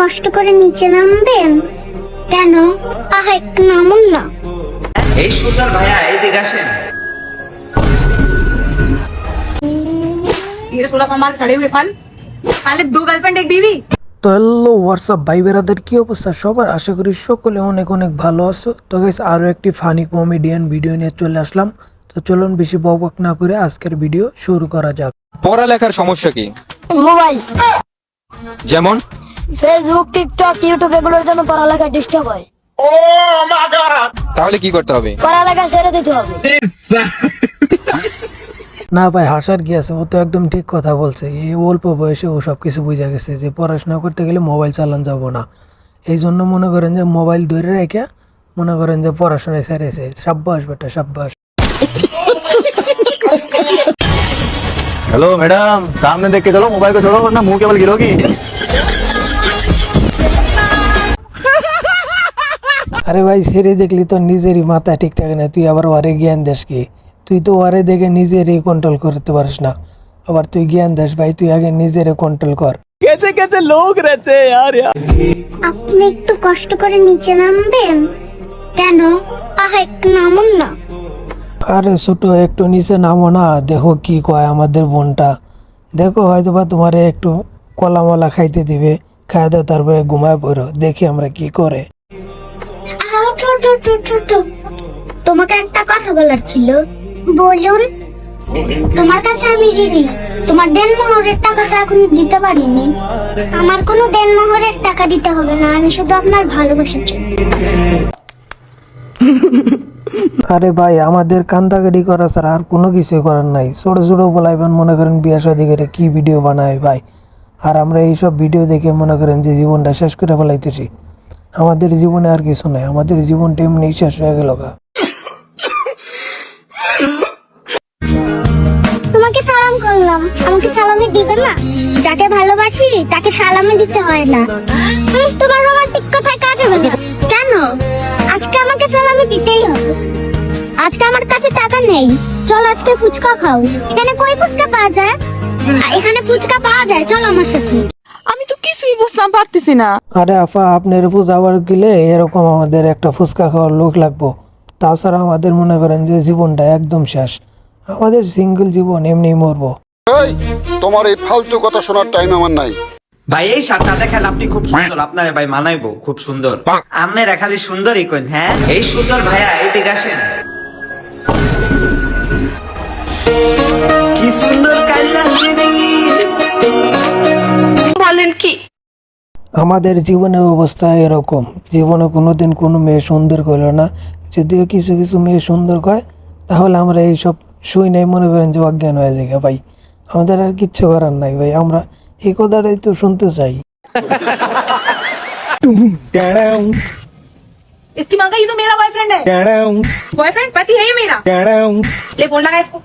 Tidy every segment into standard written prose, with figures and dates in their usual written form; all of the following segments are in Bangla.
কষ্ট করে নিচে নামবেন? কেন? আহা, একটু নামুন না। এই সুন্দর ভাইয়া এইদিকে আসেন। ये 16 सोमवार सड़े हुए फल खाली 2 गर्लफ्रेंड एक बीवी। তো হ্যালো হোয়াটসঅ্যাপ ভাই বেরাদের কি অবস্থা সবার, আশা করি সকলে অনেক অনেক ভালো আছো। তো গাইস আরো একটি ফানি কমেডিয়ান ভিডিও নিয়ে চলে আসলাম। তো চলুন বেশি বকবক না করে আজকের ভিডিও শুরু করা যাক। পড়ালেখার সমস্যা কি? মোবাইল, যেমন ফেসবুক, টিকটক, ইউটিউব এগুলোর জন্য পড়ালেখা ডিস্টার্ব হয়। তাহলে কি করতে হবে? পড়ালেখা ছেড়ে দিতে হবে। না ভাই, হাসার কি আছে, ও তো একদম ঠিক কথা বলছে। এই অল্প বয়সে ও সব কিছু বুঝে গেছে যে পড়াশোনা করতে গেলে মোবাইল চালান যাব না। এই জন্য মনে করেন যে মোবাইল ধরে রেখে মনে করেন যে পড়াশোনায় ছেড়েছে। সাব্বাস বেটা সাব্বাস। हेलो मैडम, सामने देख के चलो, मोबाइल को छोड़ो वरना मुंह केवल गिरोगी। আরে ভাই, ছেড়ে দেখলি তো নিজেরই মাথা ঠিক থাকে না, তুই আবার ওয়ারে জ্ঞান দেস কি? তুই তো ওয়ারে দেখে নিজেরই কন্ট্রোল করতে পারিস না, আবার তুই জ্ঞান দেস? ভাই তুই আগে নিজেরে কন্ট্রোল কর। আপনি একটু কষ্ট করে নিচে নামবেন? কেন? আহা, একটু নামুন না। আরে ছোট, একটু নিচে নামো না, দেখো কি কয় আমাদের বোনটা। দেখো হয়তো বা তোমার একটু কলামলা খাইতে দিবে, খাই দাও তারপরে ঘুমায় পড়ো, দেখি আমরা কি করে। আহা, ছোট ছোট ছোট, তোমাকে একটা কথা বলার ছিল। বলুন। তোমার কাছে আমি ঋণী। তোমার দেনমোহরের টাকাটা এখন দিতে পারিনি। আমার কোনো দেনমোহরের টাকা দিতে হবে না, আমি শুধু আপনার ভালোবাসার জন্য। আরে ভাই, আমাদের কান্দাকাটি করা ছাড়া আর কোনো কিছু করার নাই। ছোট ছোট বলাইবেন মনে করেন বিয়া শাদী করে কি ভিডিও বানায় ভাই, আর আমরা এইসব ভিডিও দেখে মনে করেন যে জীবনটা শেষ করে ফেলাইতেছি। আমাদের জীবনে আর কিছু নাই, আমাদের জীবনটা এমনি শেষ হয়ে গেল গা। তোমাকে সালাম করলাম, আমাকে সালামে দিবে না? যাকে ভালোবাসি তাকে সালামে দিতে হয় না। তোমার রোমান্টিক কথায় কাজ হবে না। কেন? আজকে আমাকে সালামে দিতেই হবে। আজকে আমার কাছে টাকা নেই, চল আজকে ফুচকা খাও। এখানে কই ফুচকা পাওয়া যায়? এখানে ফুচকা পাওয়া যায়, চল আমার সাথে। আমি তো কিছুই বুঝতাম পারতেছি না। আরে আপা, আপনার পূজাবার গেলে এরকম আমাদের একটা ফুচকা খাওয়ার লোক লাগবো। তাছাড়া আমাদের মনে করেন যে জীবনটা একদম শেষ, আমাদের সিঙ্গেল জীবন এমনি মরবো। এই, তোমার এই ফালতু কথা শোনার টাইম আমার নাই। ভাই এই শার্টটা দেখেন, আপনি খুব সুন্দর, আপনারে ভাই মানাইবো, খুব সুন্দর। আপনারা খালি সুন্দরই কইন। হ্যাঁ, এই সুন্দর ভাইয়া এইদিকে আসেন। কি সুন্দর কান্না বলেন কি? আমাদের জীবনের অবস্থা এরকম, জীবনে কোনোদিন কোনো মেয়ে সুন্দর করলো না। যদিও কিছু কিছু মেয়ে সুন্দর কয়, তাহলে আমরা এইসব শুই নাই মনে করেন যে অজ্ঞান হয়ে যায় ভাই। আমাদের আর কিচ্ছু করার নাই ভাই, আমরা এই কথাটাই তো শুনতে চাই। इसकी माँ का ये तो मेरा बॉयफ्रेंड है। बॉयफ्रेंड पति है ये मेरा। ले फोन लगा इसको।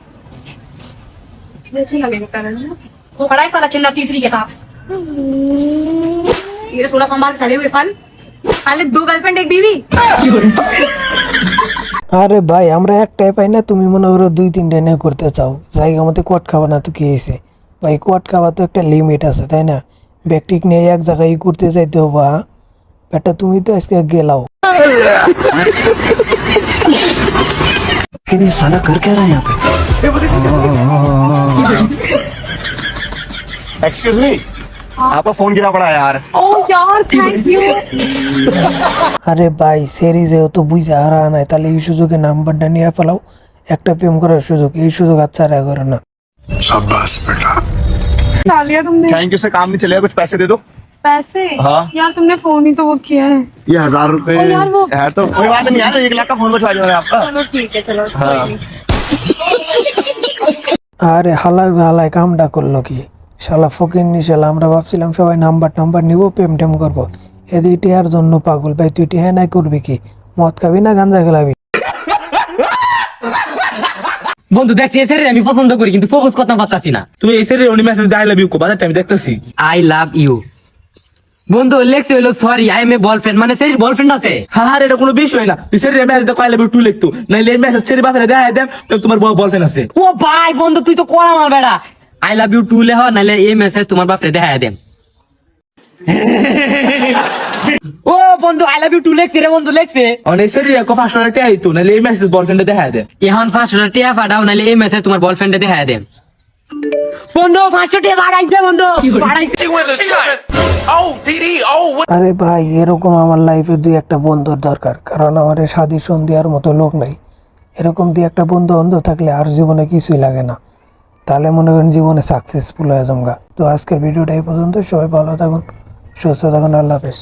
वो खड़ा है साला चिल्ला तीसरी के साथ। ये 16 सोमवार सड़े हुए फल खाली 2 गर्लफ्रेंड एक बीवी। আরে ভাই, আমরা একটাই পাই না, তুমি মনে করো 2-3টা নিয়ে করতে চাও। জায়গা মতো কোয়াট খাবা না তো কি হয়েছে ভাই? কোয়াট খাওয়া তো একটা লিমিট আছে, তাই না? ব্যক্তিক নিয়ে এক জায়গায় করতে চাইতে হবা। বেটা তুমি তো আজকে গেলাও। साला कर क्या रहा है यहाँ पे? एक्सक्यूज मी, आपका फोन गिरा पड़ा है यार। ओह यार थैंक यू। আরে ভাই, সেরি যেহেতু বুঝে হারা নাই, তাহলে এই সুযোগে নাম্বারটা নিয়ে ফেলাও। একটা প্রেম করার সুযোগ, এই সুযোগ আচ্ছা রায় করো না। डालिया तुमने थैंक यू से काम नहीं चलेगा, कुछ पैसे दे दो। पैसे? हाँ। यार तुमने फोन ही तो वो किया है। ये 1000 रुपए ओ यार, वो- है तो कोई बात नहीं यार, 1 लाख का फोन बचवा दिया मैंने आपका। चलो ठीक है, चलो हाँ। कोई नहीं। আরে হালার হালায় কামটা করলো কি? শালা ফকির নি শালা। আমরা ভাবছিলাম সবাই নাম্বার নিব, প্রেম টেম করবো। এদিকে টিয়ার জন্য পাগল। ভাই তুই টিহা নাই করবি কি? মদ খাবি না গাঞ্জা খেলাবি? বন্ধু দেখছি এই সেরে আমি পছন্দ করি কিন্তু ফোকাস করতে পারতাছি না। তুমি এই সেরে অনি মেসেজ দিয়ে আই লাভ ইউ কো বাজার টাইম দেখতেছি। আই লাভ ইউ বন্ধু লেখছে হইলো sorry I M a boyfriend, মানে সেরির বয়ফ্রেন্ড আছে। হ্যাঁ এটা কোনো বিষয় না, তুই সেরে মেসেজ দেখো আই লাভ ইউ টু লিখতো, নাইলে এই মেসেজ সেরে বাপরে দেয় দেন তোমার বয়ফ্রেন্ড আছে। ও ভাই বন্ধু তুই তো করা মাল বেড়া। আই লাভ ইউ টু লেহ নাইলে এই মেসেজ তোমার বাপরে দেখা দেন। ও বন্ধু আই লাভ ইউ টু লেখছে রে বন্ধু লেখছে। অনেক সেরি রাখো 500 টাকা আইতো নাহলে এই মেসেজ বয়ফ্রেন্ডে দেখা দেন। এখন 500 টাকা পাঠাও নাহলে এই মেসেজ তোমার বয়ফ্রেন্ডে দেখায় দেন। বন্ধু 500 টাকা পাঠাইছে বন্ধু পাঠাইছে। আরে ভাই এরকম আমার লাইফে দুই একটা বন্ধুর দরকার, কারণ আমার শাদি সন্ধিয়ার মতো লোক নাই। এরকম দুই একটা বন্ধু অন্ধ থাকলে আর জীবনে কিছুই লাগে না, তাহলে মনে করেন জীবনে সাকসেসফুল হয়ে যামগা। তো আজকের ভিডিওটা এই পর্যন্ত, সবাই ভালো থাকুন, সুস্থ থাকুন, আল্লাহ হাফেজ।